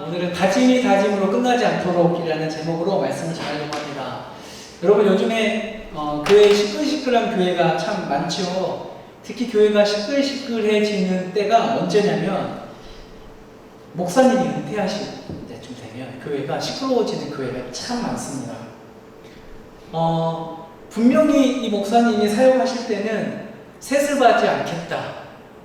오늘은 다짐이 다짐으로 끝나지 않도록이라는 제목으로 말씀을 전하려고 합니다. 여러분 요즘에 교회 시끌시끌한 교회가 참 많죠. 특히 교회가 시끌시끌해지는 때가 언제냐면 목사님이 은퇴하실 때쯤 되면 교회가 시끄러워지는 교회가 참 많습니다. 분명히 이 목사님이 사역하실 때는 세습하지 않겠다,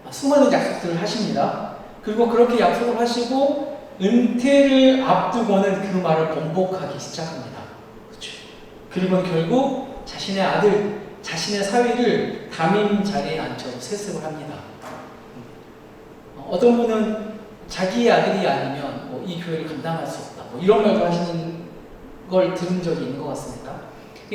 수많은 약속들을 하십니다. 그리고 그렇게 약속을 하시고 은퇴를 앞두고는 그 말을 번복하기 시작합니다. 그렇죠? 그리고 결국 자신의 아들, 자신의 사위를 담임 자리에 앉혀서 세습을 합니다. 어떤 분은 자기의 아들이 아니면 이 교회를 감당할 수 없다, 이런 말도 하시는 걸 들은 적이 있는 것 같습니다.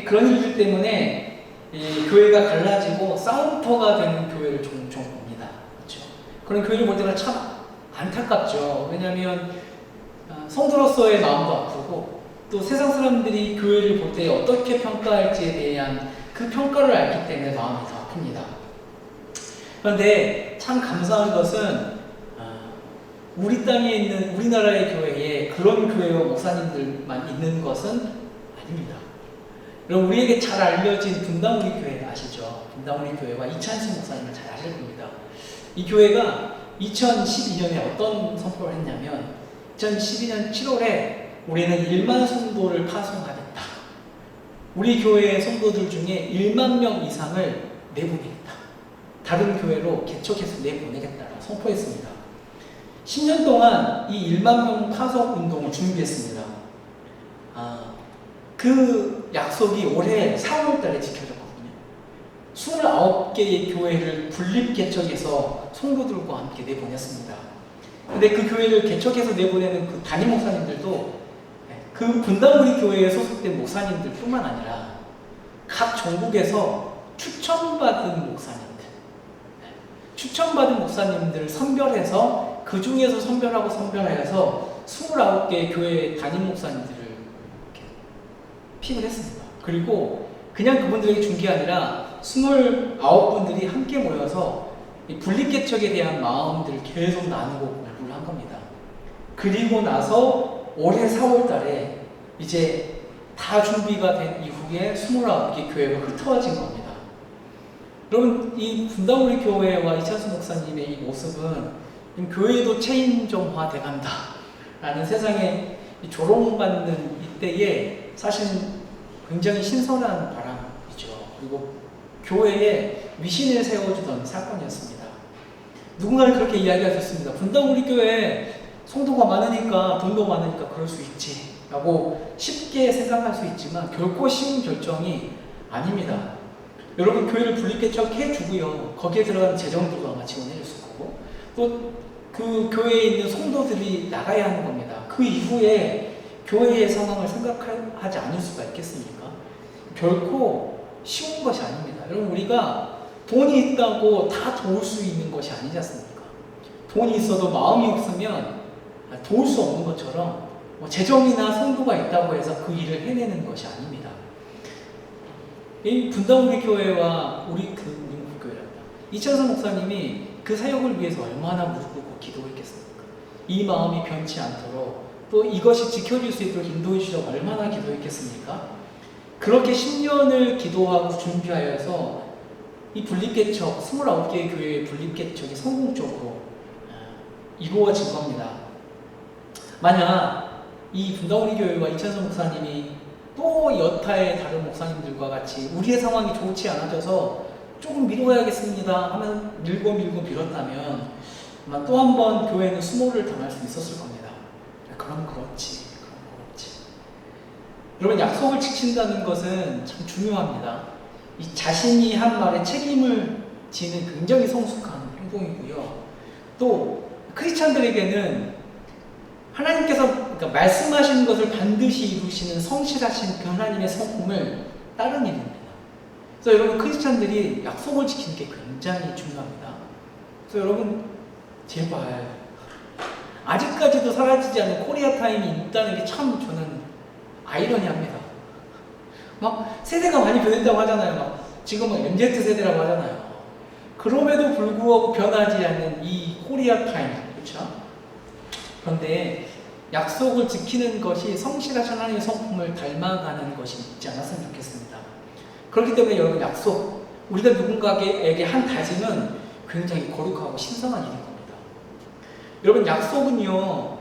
그런 일들 때문에 이 교회가 갈라지고 싸움터가 되는 교회를 종종 봅니다. 그렇죠? 그런 교회를 볼 때가 참 안타깝죠. 왜냐하면 성도로서의 마음도 아프고 또 세상 사람들이 교회를 볼 때 어떻게 평가할지에 대한 그 평가를 알기 때문에 마음이 더 아픕니다. 그런데 참 감사한 것은 우리 땅에 있는 우리나라의 교회에 그런 교회와 목사님들만 있는 것은 아닙니다. 여러분 우리에게 잘 알려진 분당우리 교회 아시죠? 분당우리 교회와 이찬수 목사님을 잘 아실 겁니다. 이 교회가 2012년에 어떤 선포를 했냐면 2012년 7월에 우리는 1만 성도를 파송하겠다. 우리 교회의 성도들 중에 1만 명 이상을 내보내겠다. 다른 교회로 개척해서 내보내겠다라고 선포했습니다. 10년 동안 이 1만 명 파송 운동을 준비했습니다. 그 약속이 올해 4월 달에 지켜졌거든요. 29개의 교회를 분립 개척해서 성도들과 함께 내보냈습니다. 근데 그 교회를 개척해서 내보내는 그 담임 목사님들도 그 분당우리 교회에 소속된 목사님들 뿐만 아니라 각 전국에서 추천받은 목사님들을 선별해서 그 중에서 선별하여서 29개의 교회 담임 목사님들을 픽을 했습니다. 그리고 그냥 그분들에게 준 게 아니라 29분들이 함께 모여서 이 분립개척에 대한 마음들을 계속 나누고 공부를 한 겁니다. 그리고 나서 올해 4월 달에 이제 다 준비가 된 이후에 29개 교회가 흩어진 겁니다. 여러분 이 분당우리 교회와 이찬수 목사님의 이 모습은 교회도 체인점화 돼간다 라는 세상에 조롱받는 이때에 사실 굉장히 신선한 바람이죠. 그리고 교회에 위신을 세워주던 사건이었습니다. 누군가는 그렇게 이야기하셨습니다. 분당우리 교회에 성도가 많으니까 돈도 많으니까 그럴 수 있지 라고 쉽게 생각할 수 있지만 결코 쉬운 결정이 아닙니다. 여러분 교회를 분립개척해 주고요, 거기에 들어가는 재정도 아마 지원해 줄 거고 또 그 교회에 있는 성도들이 나가야 하는 겁니다. 그 이후에 교회의 상황을 생각하지 않을 수가 있겠습니까? 결코 쉬운 것이 아닙니다. 여러분 우리가 돈이 있다고 다 도울 수 있는 것이 아니지 않습니까? 돈이 있어도 마음이 없으면 도울 수 없는 것처럼 재정이나 성도가 있다고 해서 그 일을 해내는 것이 아닙니다. 이 분당우리 교회와 우리 교회랍니다. 이찬수 목사님이 그 사역을 위해서 얼마나 무릎 꿇고 기도했겠습니까? 이 마음이 변치 않도록 또 이것이 지켜질 수 있도록 인도해 주시려고 얼마나 기도했겠습니까? 그렇게 10년을 기도하고 준비하여서 이 분립개척, 29개의 교회의 분립개척이 성공적으로 이루어진 겁니다. 만약 이 분당우리 교회와 이찬수 목사님이 또 여타의 다른 목사님들과 같이 우리의 상황이 좋지 않아져서 조금 미뤄야겠습니다 하면 밀고 미뤘다면 아마 또 한 번 교회는 수모를 당할 수 있었을 겁니다. 그럼 그렇지. 여러분 약속을 지킨다는 것은 참 중요합니다. 이 자신이 한 말에 책임을 지는 굉장히 성숙한 행동이고요. 또 크리스찬들에게는 하나님께서 말씀하시는 것을 반드시 이루시는 성실하신 그 하나님의 성품을 따르는 일입니다. 그래서 여러분 크리스찬들이 약속을 지키는 게 굉장히 중요합니다. 그래서 여러분 제발 아직까지도 사라지지 않은 코리아 타임이 있다는 게 참 저는 아이러니합니다. 막 세대가 많이 변했다고 하잖아요. 지금은 MZ 세대라고 하잖아요. 그럼에도 불구하고 변하지 않는 이 코리아 타임, 그렇죠? 그런데 약속을 지키는 것이 성실하신 하나님의 성품을 닮아가는 것이 있지 않았으면 좋겠습니다. 그렇기 때문에 여러분, 약속, 우리가 누군가에게 한 다짐은 굉장히 거룩하고 신성한 일인 겁니다. 여러분, 약속은요,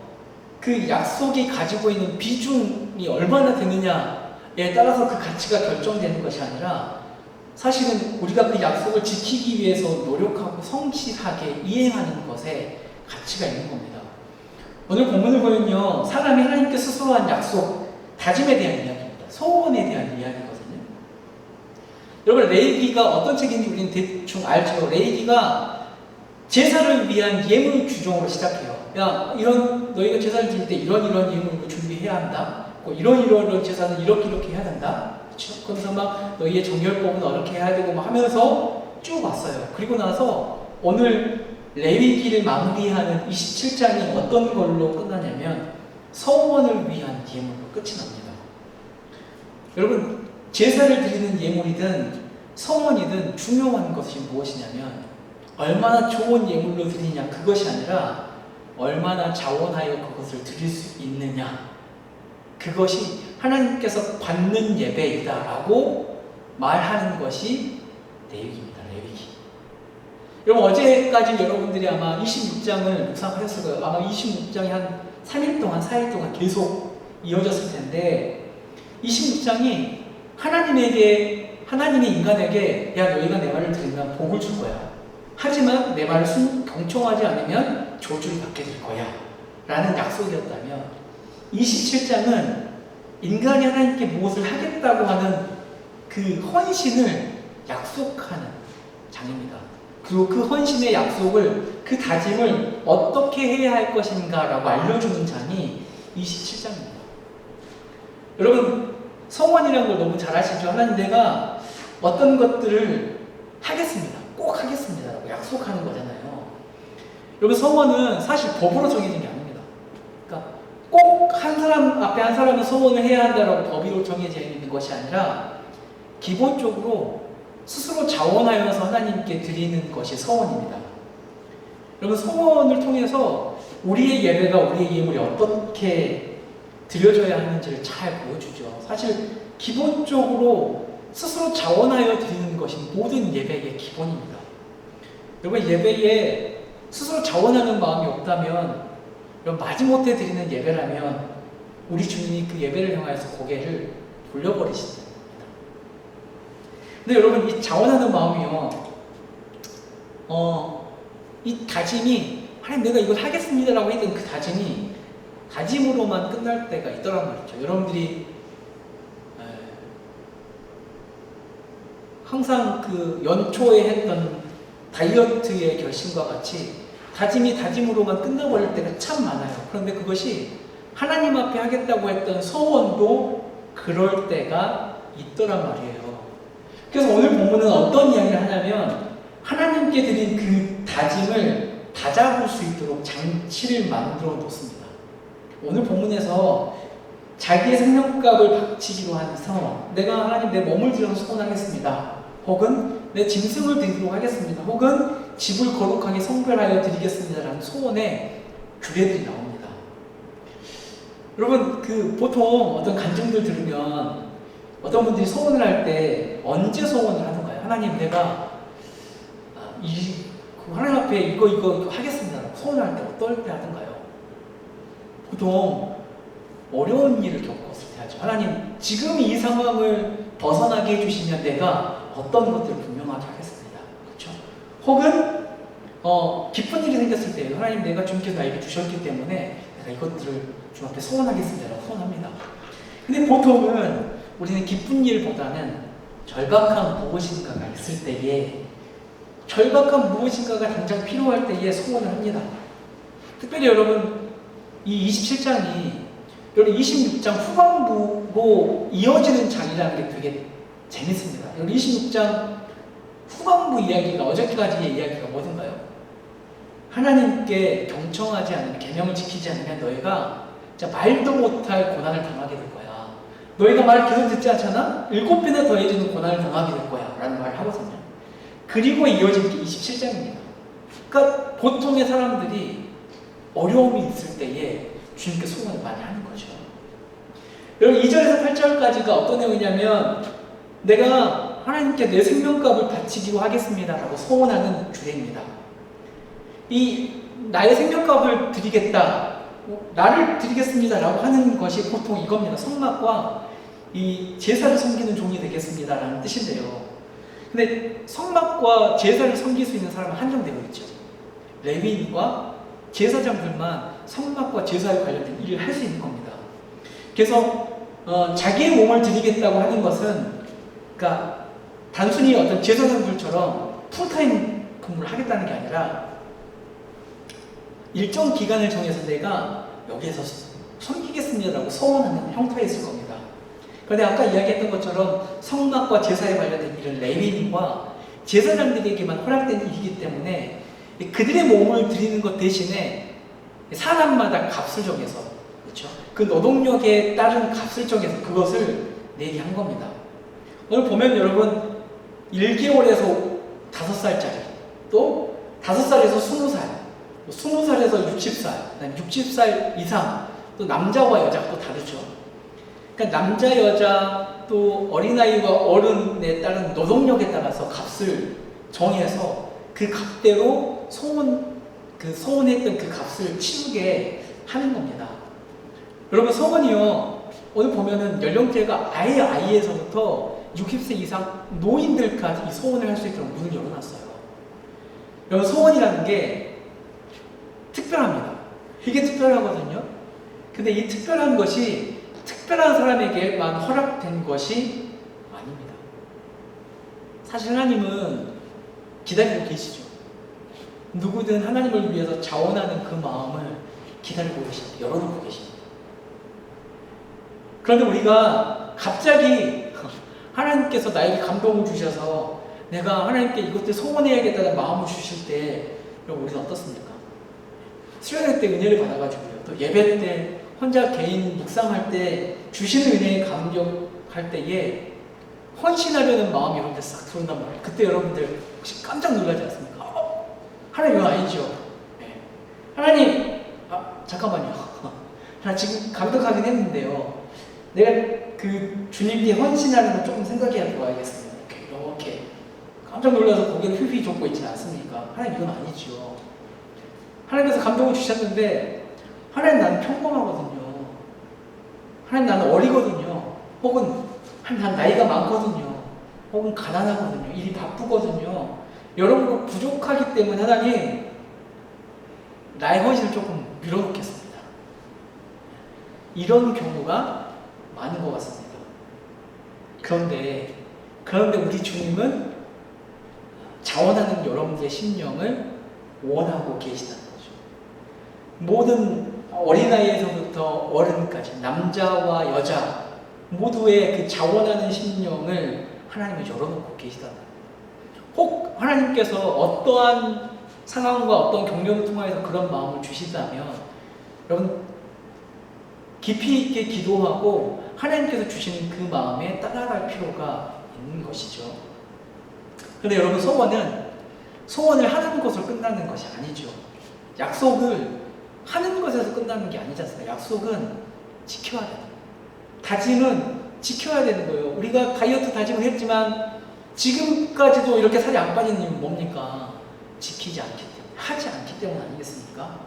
그 약속이 가지고 있는 비중이 얼마나 되느냐에 따라서 그 가치가 결정되는 것이 아니라, 사실은 우리가 그 약속을 지키기 위해서 노력하고 성실하게 이행하는 것에 가치가 있는 겁니다. 오늘 본문을 보면요, 사람이 하나님께 스스로 한 약속, 다짐에 대한 이야기입니다. 소원에 대한 이야기거든요. 여러분, 레위기가 어떤 책인지 우리는 대충 알죠. 레위기가 제사를 위한 예물 규정으로 시작해요. 야, 너희가 제사를 드릴 때 이런 예물을 준비해야 한다. 이런 제사는 이렇게 해야 된다. 그렇죠? 그래서 막 너희의 정결법은 어떻게 해야 되고 막 하면서 쭉 왔어요. 그리고 나서 오늘 레위기를 마무리하는 27장이 어떤 걸로 끝나냐면 서원을 위한 예물로 끝이 납니다. 여러분, 제사를 드리는 예물이든 서원이든 중요한 것이 무엇이냐면 얼마나 좋은 예물로 드리냐, 그것이 아니라 얼마나 자원하여 그것을 드릴 수 있느냐, 그것이 하나님께서 받는 예배이다라고 말하는 것이 레위기입니다. 레위기. 여러분, 어제까지 여러분들이 아마 26장을 묵상하셨을 거예요. 아마 26장이 한 3일 동안, 4일 동안 계속 이어졌을 텐데, 26장이 하나님이 인간에게, 야, 너희가 내 말을 들으면 복을 줄 거야. 하지만 내 말을 경청하지 않으면 저주를 받게 될 거야. 라는 약속이었다면, 27장은 인간이 하나님께 무엇을 하겠다고 하는 그 헌신을 약속하는 장입니다. 그리고 그 헌신의 약속을, 그 다짐을 어떻게 해야 할 것인가 라고 알려주는 장이 27장입니다. 여러분, 성원이라는 걸 너무 잘 아시죠? 하나님, 내가 어떤 것들을 하겠습니다. 꼭 하겠습니다. 라고 약속하는 거잖아요. 여러분, 성원은 사실 법으로 정해진 게 아닙니다. 그러니까 꼭 한 사람 앞에 한 사람은 소원을 해야 한다라고 법으로 정해져 있는 것이 아니라 기본적으로 스스로 자원하여서 하나님께 드리는 것이 서원입니다. 여러분, 서원을 통해서 우리의 예배가, 우리의 예물이 어떻게 드려져야 하는지를 잘 보여주죠. 사실 기본적으로 스스로 자원하여 드리는 것이 모든 예배의 기본입니다. 여러분, 예배에 스스로 자원하는 마음이 없다면, 마지못해 드리는 예배라면 우리 주님이 그 예배를 향해서 고개를 돌려버리시는 겁니다. 근데 여러분, 이 자원하는 마음이요, 이 다짐이, 하나님 내가 이걸 하겠습니다라고 했던 그 다짐이 다짐으로만 끝날 때가 있더란 말이죠. 여러분들이 항상 그 연초에 했던 다이어트의 결심과 같이 다짐이 다짐으로만 끝나버릴 때가 참 많아요. 그런데 그것이 하나님 앞에 하겠다고 했던 소원도 그럴 때가 있더란 말이에요. 그래서 오늘 본문은 어떤 이야기를 하냐면 하나님께 드린 그 다짐을 다잡을 수 있도록 장치를 만들어 놓습니다. 오늘 본문에서 자기의 생명값을 바치기로 한 상황, 내가 하나님 내 몸을 들여서 소원하겠습니다. 혹은 내 짐승을 드리도록 하겠습니다. 혹은 집을 거룩하게 성별하여 드리겠습니다라는 소원의 규례들이 나옵니다. 여러분, 보통 어떤 간증들 들으면 어떤 분들이 소원을 할 때 언제 소원을 하는가요? 하나님, 내가 하나님 앞에 이거 하겠습니다라고 소원할 때 어떨 때 하던가요? 보통 어려운 일을 겪었을 때 하죠. 하나님, 지금 이 상황을 벗어나게 해주시면 내가 어떤 것들을 분명하게 하겠습니다. 그렇죠? 혹은 기쁜 일이 생겼을 때 하나님, 내가 주님께서 나에게 주셨기 때문에 내가 이것들을 주님 앞에 소원하겠습니다라고 소원합니다. 근데 보통은 우리는 기쁜 일보다는 절박한 무엇인가가 있을 때에, 절박한 무엇인가가 당장 필요할 때에 소원을 합니다. 특별히 여러분, 이 27장이 여러분 26장 후반부로 이어지는 장이라는 게 되게 재밌습니다. 여러분, 26장 후반부 이야기가, 어저께까지의 이야기가 뭐든가요? 하나님께 경청하지 않으면, 계명을 지키지 않으면 너희가 진짜 말도 못할 고난을 당하게 될 거야. 너희가 말을 계속 듣지 않잖아? 7배나 더해지는 고난을 당하게 될 거야 라는 말을 하거든요. 그리고 이어진 게 27장입니다. 그러니까 보통의 사람들이 어려움이 있을 때에 주님께 소원을 많이 하는 거죠. 여러분 2절에서 8절까지가 어떤 내용이냐면 내가 하나님께 내 생명값을 바치기로 하겠습니다 라고 소원하는 주례입니다. 이 나의 생명값을 드리겠다, 나를 드리겠습니다 라고 하는 것이 보통 이겁니다. 성막과 이 제사를 섬기는 종이 되겠습니다 라는 뜻인데요. 근데 성막과 제사를 섬길 수 있는 사람은 한정되어 있죠. 레위인과 제사장들만 성막과 제사에 관련된 일을 할 수 있는 겁니다. 그래서 자기의 몸을 드리겠다고 하는 것은 그러니까 단순히 어떤 제사장들처럼 풀타임 근무를 하겠다는 게 아니라 일정 기간을 정해서 내가 여기에서 섬기겠습니다라고 소원하는 형태에 있을 겁니다. 그런데 아까 이야기했던 것처럼 성막과 제사에 관련된 일은 레위인과 제사장들에게만 허락된 일이기 때문에 그들의 몸을 드리는 것 대신에 사람마다 값을 정해서, 그렇죠? 그 노동력에 따른 값을 정해서 그것을 내게 한 겁니다. 오늘 보면 여러분 1개월에서 5살짜리, 또 5살에서 20살, 20살에서 60살, 60살 이상, 또 남자와 여자가 또 다르죠. 그러니까 남자, 여자, 또 어린아이와 어른에 따른 노동력에 따라서 값을 정해서 그 값대로 소원했던 그 값을 치르게 하는 겁니다. 여러분 소원이요, 오늘 보면은 연령대가 아예 아이에서부터 60세 이상 노인들까지 이 소원을 할 수 있도록 문을 열어놨어요. 여러분 소원이라는 게 특별합니다. 이게 특별하거든요. 근데 이 특별한 것이 특별한 사람에게만 허락된 것이 아닙니다. 사실 하나님은 기다리고 계시죠. 누구든 하나님을 위해서 자원하는 그 마음을 기다리고 계십니다. 열어놓고 계십니다. 그런데 우리가 갑자기 하나님께서 나에게 감동을 주셔서 내가 하나님께 이것들 소원해야겠다는 마음을 주실 때 여러분 우리는 어떻습니까? 수련회 때 은혜를 받아가지고요. 또 예배 때 혼자 개인 묵상할 때 주시는 은혜에 감격할 때에 헌신하려는 마음이 여러분들 싹 들어온단 말이에요. 그때 여러분들 혹시 깜짝 놀라지 않습니까? 하나님 이거 아니죠? 네. 하나님, 잠깐만요. 나 지금 감격하긴 했는데요. 내가 그 주님께 헌신하는 걸 조금 생각해 보아야겠습니다. 이렇게 깜짝 놀라서 고개를 휘휘 젓고 있지 않습니까? 하나님 이건 아니죠. 하나님께서 감동을 주셨는데 하나님 나는 평범하거든요. 하나님 나는 어리거든요. 혹은 난 나이가 많거든요. 혹은 가난하거든요. 일이 바쁘거든요. 여러분 부족하기 때문에 하나님 나의 헌신을 조금 밀어놓겠습니다. 이런 경우가 많은 것 같습니다. 그런데 우리 주님은 자원하는 여러분들의 심령을 원하고 계시다는 거죠. 모든 어린아이에서부터 어른까지 남자와 여자 모두의 그 자원하는 심령을 하나님이 열어놓고 계시다는 거예요. 혹 하나님께서 어떠한 상황과 어떤 경력을 통해서 그런 마음을 주시다면 여러분 깊이 있게 기도하고 하나님께서 주시는 그 마음에 따라갈 필요가 있는 것이죠. 그런데 여러분 소원을 하는 것으로 끝나는 것이 아니죠. 약속을 하는 것에서 끝나는 게 아니지 않습니까? 약속은 지켜야 돼요. 다짐은 지켜야 되는 거예요. 우리가 다이어트 다짐을 했지만 지금까지도 이렇게 살이 안 빠지는 이유는 뭡니까? 지키지 않기 때문에, 하지 않기 때문 아니겠습니까?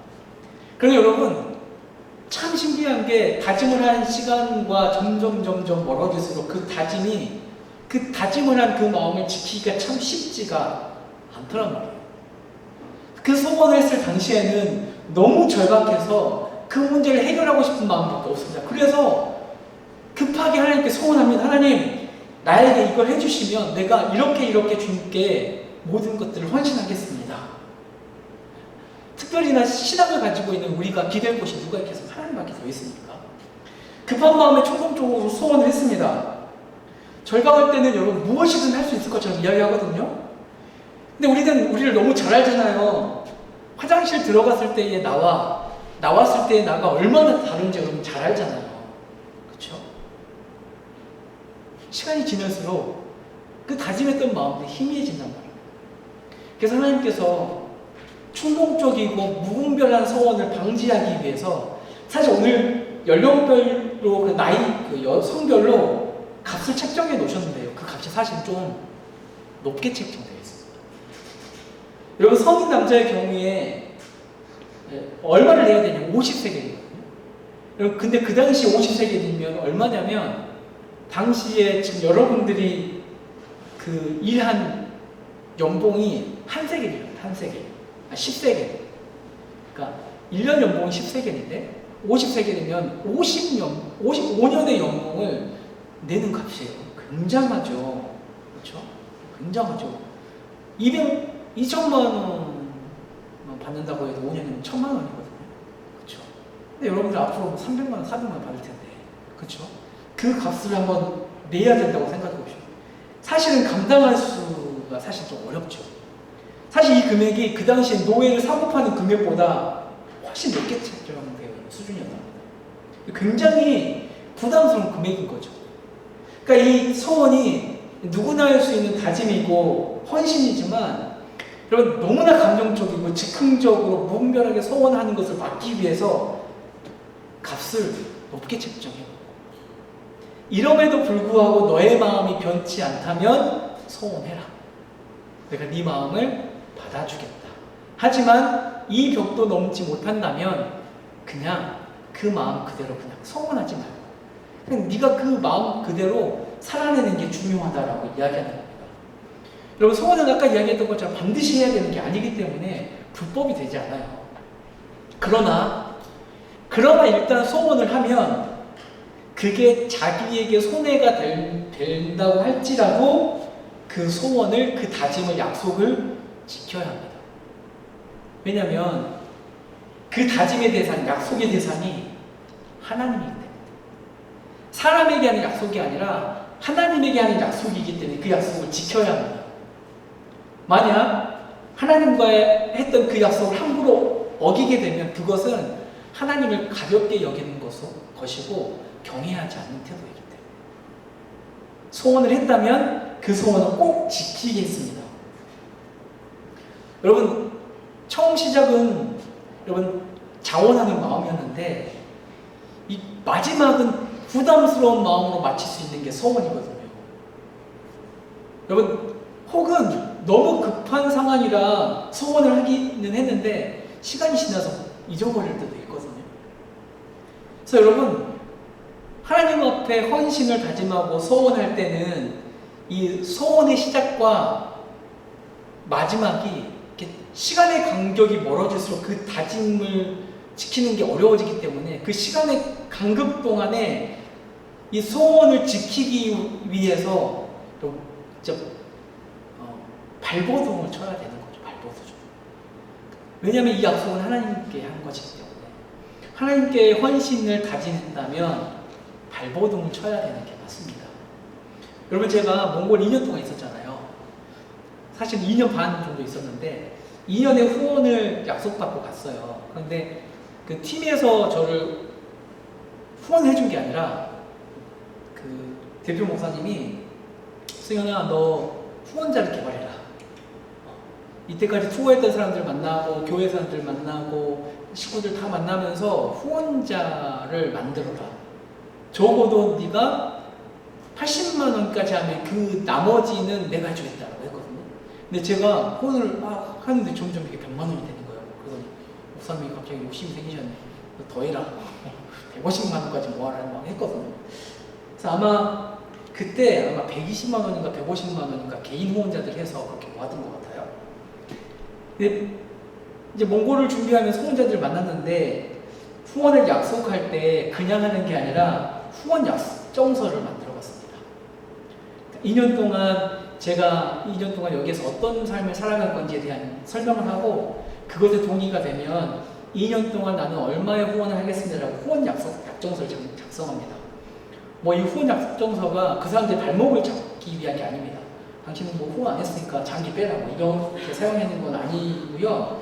그런데 여러분 참 신기한 게 다짐을 한 시간과 점점 멀어질수록 그 다짐을 한 그 마음을 지키기가 참 쉽지가 않더란 말이에요. 그 소원을 했을 당시에는 너무 절박해서 그 문제를 해결하고 싶은 마음밖에 없습니다. 그래서 급하게 하나님께 소원합니다. 하나님, 나에게 이걸 해주시면 내가 이렇게 주님께 모든 것들을 헌신하겠습니다. 특별히나 신앙을 가지고 있는 우리가 기댈 곳이 누가 있겠습니까? 하나님밖에 더 있습니까? 급한 마음에 충동적으로 소원을 했습니다. 절박할 때는 여러분 무엇이든 할 수 있을 것처럼 이야기하거든요. 근데 우리를 너무 잘 알잖아요. 화장실 들어갔을 때의 나와 나왔을 때의 나가 얼마나 다른지 여러분 잘 알잖아요. 그렇죠? 시간이 지날수록 그 다짐했던 마음이 희미해진단 말이에요. 그래서 하나님께서 충동적이고 무분별한 소원을 방지하기 위해서 사실 오늘 연령별로 그 나이 성별로 값을 책정해 놓으셨는데요. 그 값이 사실 좀 높게 책정되어 있습니다. 여러분 성인 남자의 경우에 얼마를 내야 되냐면 50세겔이거든요. 여러분 근데 그 당시 50세겔이면 얼마냐면 당시에 지금 여러분들이 그 일한 연봉이 한 세겔이에요. 한 세겔. 10세겔. 그러니까 1년 연봉이 10세겔인데 50세겔이면 55년의 연봉을 내는 값이에요. 굉장하죠. 그렇죠? 굉장하죠. 2천만 원 받는다고 해도 5년이면 1,000만 원이거든요. 그렇죠? 근데 여러분들 앞으로 300만 원, 400만 원 받을 텐데. 그렇죠? 그 값을 한번 내야 된다고 생각해 보십시오. 사실은 감당할 수가 사실 좀 어렵죠. 사실 이 금액이 그 당시에 노예를 사고파는 금액보다 훨씬 높게 책정되어 있는 수준이었답니다. 굉장히 부담스러운 금액인 거죠. 그러니까 이 소원이 누구나 할 수 있는 다짐이고 헌신이지만 여러분 너무나 감정적이고 즉흥적으로 무분별하게 소원하는 것을 막기 위해서 값을 높게 책정해요. 이럼에도 불구하고 너의 마음이 변치 않다면 소원해라. 내가 네 마음을 받아주겠다. 하지만 이 벽도 넘지 못한다면 그냥 그 마음 그대로 그냥 소원하지 말고 그냥 네가 그 마음 그대로 살아내는 게 중요하다라고 이야기하는 겁니다. 여러분 소원은 아까 이야기했던 것처럼 반드시 해야 되는 게 아니기 때문에 불법이 되지 않아요. 그러나 일단 소원을 하면 그게 자기에게 손해가 된다고 할지라도 그 소원을, 그 다짐을, 약속을 지켜야 합니다. 왜냐하면 그 다짐의 대상, 약속의 대상이 하나님이기 때문에 사람에게 하는 약속이 아니라 하나님에게 하는 약속이기 때문에 그 약속을 지켜야 합니다. 만약 하나님과 했던 그 약속을 함부로 어기게 되면 그것은 하나님을 가볍게 여기는 것이고 경외하지 않는 태도이기 때문에 소원을 했다면 그 소원은 꼭 지키겠습니다. 여러분 처음 시작은 여러분 자원하는 마음이었는데 이 마지막은 부담스러운 마음으로 마칠 수 있는 게 소원이거든요. 여러분 혹은 너무 급한 상황이라 소원을 하기는 했는데 시간이 지나서 잊어버릴 때도 있거든요. 그래서 여러분 하나님 앞에 헌신을 다짐하고 소원할 때는 이 소원의 시작과 마지막이 이렇게 시간의 간격이 멀어질수록 그 다짐을 지키는 게 어려워지기 때문에 그 시간의 간격 동안에 이 소원을 지키기 위해서 진짜 발버둥을 쳐야 되는 거죠. 발버둥. 왜냐하면 이 약속은 하나님께 한 것이기 때문에 하나님께 헌신을 다짐했다면 발버둥을 쳐야 되는 게 맞습니다. 여러분 제가 몽골 2년 동안 있었잖아요. 사실 2년 반 정도 있었는데 2년의 후원을 약속받고 갔어요. 그런데 그 팀에서 저를 후원해 준 게 아니라 그 대표 목사님이 승현아 너 후원자를 개발해라. 이때까지 투어했던 사람들 만나고 교회 사람들 만나고 식구들 다 만나면서 후원자를 만들어라. 적어도 네가 80만 원까지 하면 그 나머지는 내가 해주겠다라고 했거든요. 근데 제가 후원을 막 하는데 점점 이게 100만 원이 되는 거예요. 그래서 목사님이 갑자기 욕심이 생기셨네. 더 해라. 150만 원까지 모아라 막 했거든요. 그래서 아마 그때 120만 원인가 150만 원인가 개인 후원자들 해서 그렇게 모았던 것 같아요. 근데 이제 몽골을 준비하면서 후원자들을 만났는데 후원을 약속할 때 그냥 하는 게 아니라 후원 약정서를 만들어 봤습니다. 2년 동안 제가 2년 동안 여기에서 어떤 삶을 살아갈 건지에 대한 설명을 하고 그것에 동의가 되면 2년 동안 나는 얼마의 후원을 하겠습니다라고 후원 약정서를 작성합니다. 뭐 이 후원 약정서가 그 사람들의 발목을 잡기 위한 게 아닙니다. 당신은 뭐 후원 안 했으니까 장기 빼라 뭐 이렇게 사용하는 건 아니고요.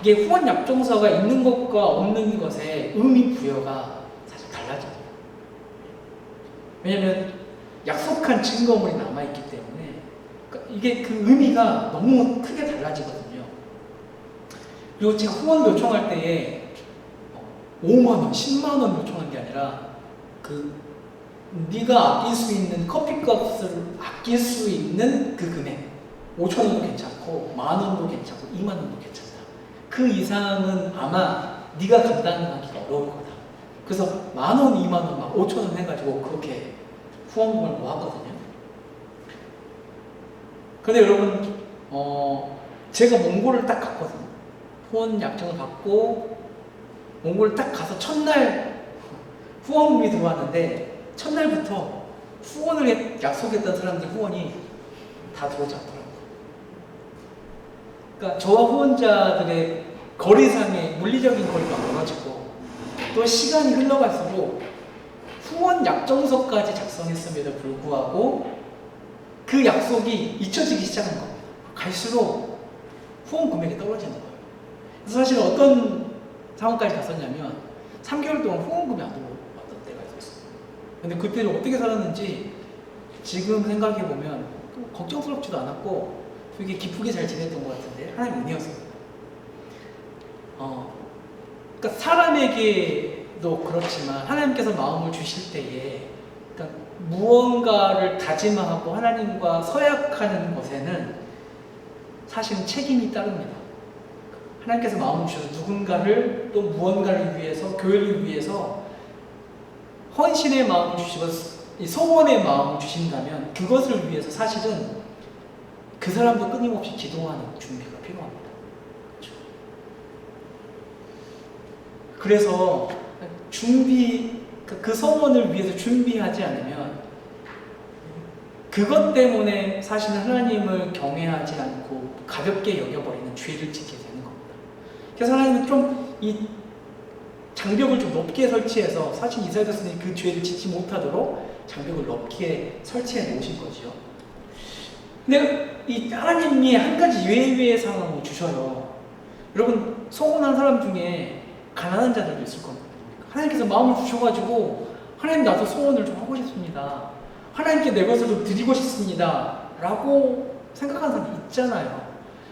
이게 후원 약정서가 있는 것과 없는 것의 의미 부여가 사실 달라져요. 왜냐하면 약속한 증거물이 남아있기 때문에 그러니까 이게 그 의미가 너무 크게 달라지거든요. 그리고 제가 후원 요청할 때에 5만 원, 10만 원 요청한 게 아니라 네가 아낄 수 있는 커피값을 아낄 수 있는 그 금액 5천 원도 괜찮고 만 원도 괜찮고 2만 원도 괜찮다. 그 이상은 아마 네가 감당하기가 어려울 거다. 그래서 만 원, 2만 원, 막 5천 원 해가지고 그렇게 후원금을 모았거든요. 근데 여러분 제가 몽골을 딱 갔거든요. 후원 약정을 받고 몽골을 딱 가서 첫날 후원금이 들어왔는데 첫날부터 후원을 약속했던 사람들 후원이 다 들어오지 않더라고요. 그러니까 저와 후원자들의 거리상의 물리적인 거리가 멀어지고 또 시간이 흘러갈수록 후원 약정서까지 작성했음에도 불구하고 그 약속이 잊혀지기 시작한 겁니다. 갈수록 후원 금액이 떨어지는 거예요. 그래서 사실 어떤 상황까지 갔었냐면 3개월 동안 후원금이 안 들어왔던 때가 있었어요. 근데 그때를 어떻게 살았는지 지금 생각해보면 걱정스럽지도 않았고 되게 기쁘게 잘 지냈던 것 같은데 하나님 은혜였어요. 그러니까 사람에게도 그렇지만 하나님께서 마음을 주실 때에 그러니까 무언가를 다짐하고 하나님과 서약하는 것에는 사실은 책임이 따릅니다. 하나님께서 마음을 주셔서 누군가를 또 무언가를 위해서 교회를 위해서 헌신의 마음을 주시고 소원의 마음을 주신다면 그것을 위해서 사실은 그 사람도 끊임없이 기도하는 준비가 필요합니다. 그래서 그 소원을 위해서 준비하지 않으면 그것 때문에 사실은 하나님을 경외하지 않고 가볍게 여겨버리는 죄를 짓게 되는 겁니다. 그래서 하나님은 좀 이 장벽을 좀 높게 설치해서 사실 이스라엘 백성이 그 죄를 짓지 못하도록 장벽을 높게 설치해 놓으신 거죠. 근데 이 하나님이 한 가지 예외의 상황을 주셔요. 여러분 소원한 사람 중에 가난한 자들도 있을 겁니다. 하나님께서 마음을 주셔가지고 하나님 나도 소원을 좀 하고 싶습니다. 하나님께 내 것을 좀 드리고 싶습니다. 라고 생각하는 사람이 있잖아요.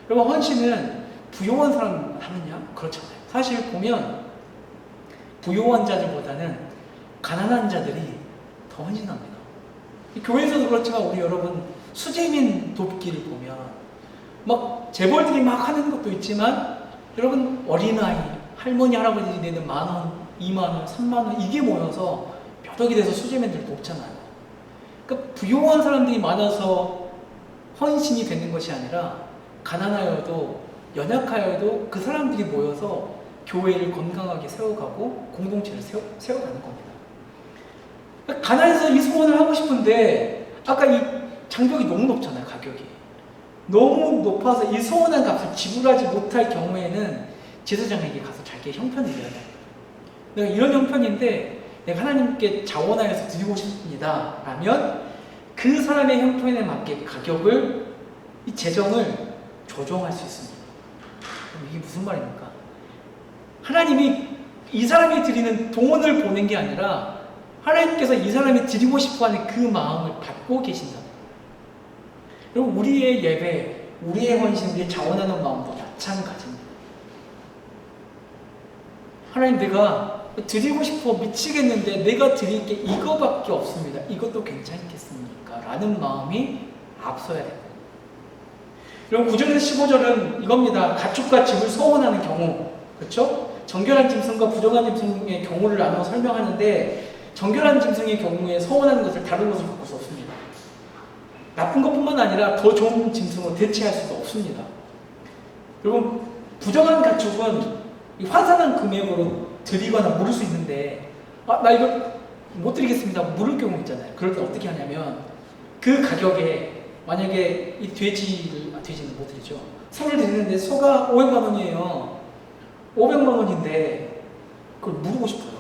여러분 헌신은 부요한 사람 하느냐? 그렇잖아요. 사실 보면 부요한 자들보다는 가난한 자들이 더 헌신합니다. 교회에서도 그렇지만 우리 여러분 수재민 돕기를 보면 막 재벌들이 막 하는 것도 있지만 여러분 어린아이 할머니 할아버지들이 내는 10,000원, 20,000원, 30,000원 이게 모여서 몇 억이 돼서 수재민들 돕잖아요. 그러니까 부요한 사람들이 많아서 헌신이 되는 것이 아니라 가난하여도 연약하여도 그 사람들이 모여서 교회를 건강하게 세워가고 공동체를 세워가는 겁니다. 그러니까 가난해서 이 소원을 하고 싶은데 아까 이 장벽이 너무 높잖아요. 가격이 너무 높아서 이 소원한 값을 지불하지 못할 경우에는 제사장에게 가서 자기의 형편을 내야 돼요. 내가 이런 형편인데 내가 하나님께 자원하여서 드리고 싶습니다 라면 그 사람의 형편에 맞게 가격을 이 재정을 조정할 수 있습니다. 그럼 이게 무슨 말입니까? 하나님이 이 사람이 드리는 돈을 보는 게 아니라 하나님께서 이 사람이 드리고 싶어하는 그 마음을 받고 계신다. 여러분 우리의 예배, 우리의 헌신, 우리의 자원하는 마음도 마찬가지입니다. 하나님 내가 드리고 싶어 미치겠는데 내가 드릴 게 이거밖에 없습니다. 이것도 괜찮겠습니까? 라는 마음이 앞서야 됩니다. 여러분 9절에서 15절은 이겁니다. 가축과 집을 소원하는 경우, 그렇죠? 정결한 짐승과 부정한 짐승의 경우를 나눠 설명하는데 정결한 짐승의 경우에 소원하는 것을 다른 것을 바꿀 수 없습니다. 나쁜 것뿐만 아니라 더 좋은 짐승으로 대체할 수도 없습니다. 여러분 부정한 가축은 환산한 금액으로 드리거나 물을 수 있는데 나 이거 못 드리겠습니다 물을 경우 있잖아요. 그럴 때 어떻게 하냐면 그 가격에 만약에 이 돼지는 못 드리죠. 소를 드리는데 소가 500만 원이에요. 500만 원인데 그걸 물고 싶어요.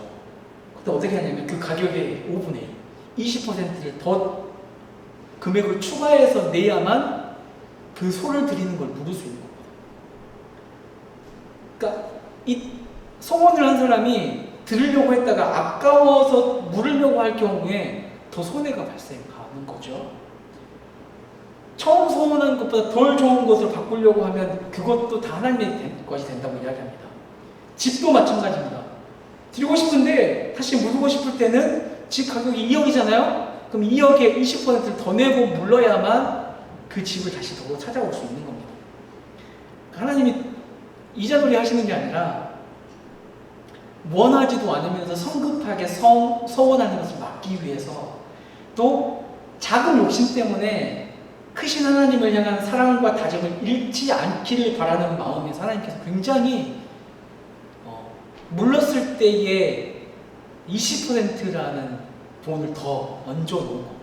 그때 어떻게 하냐면 그 가격의 5분의 1, 20%를 더 금액을 추가해서 내야만 그 소를 드리는 걸 물을 수 있는 겁니다. 그러니까 이 소원을 한 사람이 드리려고 했다가 아까워서 물으려고 할 경우에 더 손해가 발생하는 거죠. 처음 소원한 것보다 덜 좋은 것으로 바꾸려고 하면 그것도 다 하나님의 것이 된다고 이야기합니다. 집도 마찬가지입니다. 드리고 싶은데 다시 물고 싶을 때는 집 가격이 2억이잖아요? 그럼 2억에 20%를 더 내고 물러야만 그 집을 다시 더 찾아올 수 있는 겁니다. 하나님이 이자놀이 하시는 게 아니라 원하지도 않으면서 성급하게 서원하는 것을 막기 위해서, 또 작은 욕심 때문에 크신 하나님을 향한 사랑과 다짐을 잃지 않기를 바라는 마음에서 하나님께서 굉장히 물렀을 때의 20%라는 돈을 더 얹어 놓은 겁니다.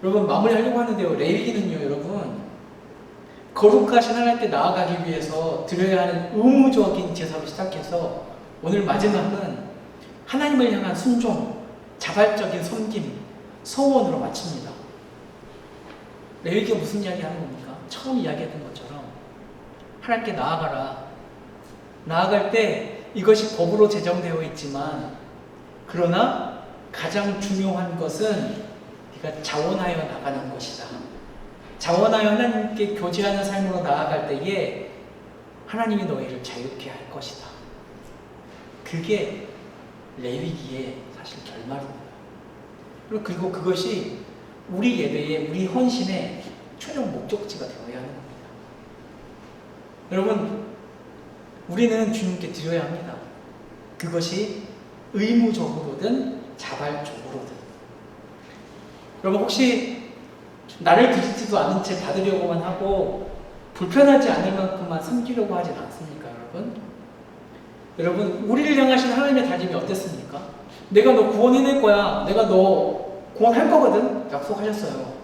여러분, 마무리하려고 하는데요. 레위기는요, 여러분, 거룩하신 하나님께 나아가기 위해서 드려야 하는 의무적인 제사로 시작해서 오늘 마지막은 하나님을 향한 순종, 자발적인 섬김, 서원으로 마칩니다. 레위기가 무슨 이야기 하는 겁니까? 처음 이야기했던 것처럼 하나님께 나아가라. 나아갈 때 이것이 법으로 제정되어 있지만, 그러나 가장 중요한 것은 네가 자원하여 나가는 것이다. 자원하여 하나님께 교제하는 삶으로 나아갈 때에 하나님이 너희를 자유케 할 것이다. 그게 레위기의 사실 결말입니다. 그리고 그것이 우리 예배의, 우리 헌신의 최종 목적지가 되어야 하는 겁니다. 여러분, 우리는 주님께 드려야 합니다. 그것이 의무적으로든 자발적으로든. 여러분, 혹시 나를 드리지도 않은 채 받으려고만 하고 불편하지 않을 만큼만 섬기려고 하진 않습니까, 여러분? 여러분, 우리를 향하신 하나님의 다짐이 어땠습니까? 내가 너 구원해낼 거야. 내가 너 구원할 거거든. 약속하셨어요.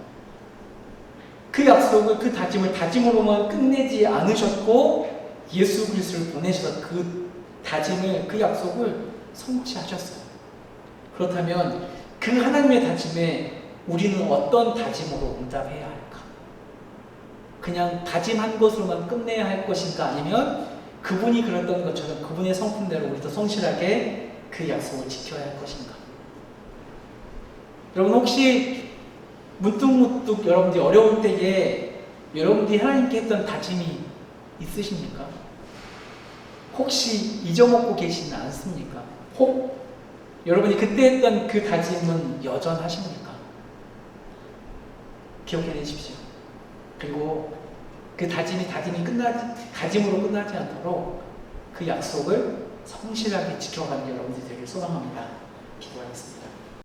그 약속을, 그 다짐을 다짐으로만 끝내지 않으셨고 예수 그리스도를 보내셔서 그 다짐을, 그 약속을 성취하셨어요. 그렇다면 그 하나님의 다짐에 우리는 어떤 다짐으로 응답해야 할까? 그냥 다짐한 것으로만 끝내야 할 것인가? 아니면 그분이 그랬던 것처럼 그분의 성품대로 우리도 성실하게 그 약속을 지켜야 할 것인가? 여러분, 혹시 문득문득 여러분들이 어려울 때에 여러분들이 하나님께 했던 다짐이 있으십니까? 혹시 잊어먹고 계시지 않습니까? 혹 여러분이 그때 했던 그 다짐은 여전하십니까? 기억해내십시오. 그리고 그 다짐으로 끝나지 않도록 그 약속을 성실하게 지켜가는 여러분들이 되길 소망합니다. 기도하겠습니다.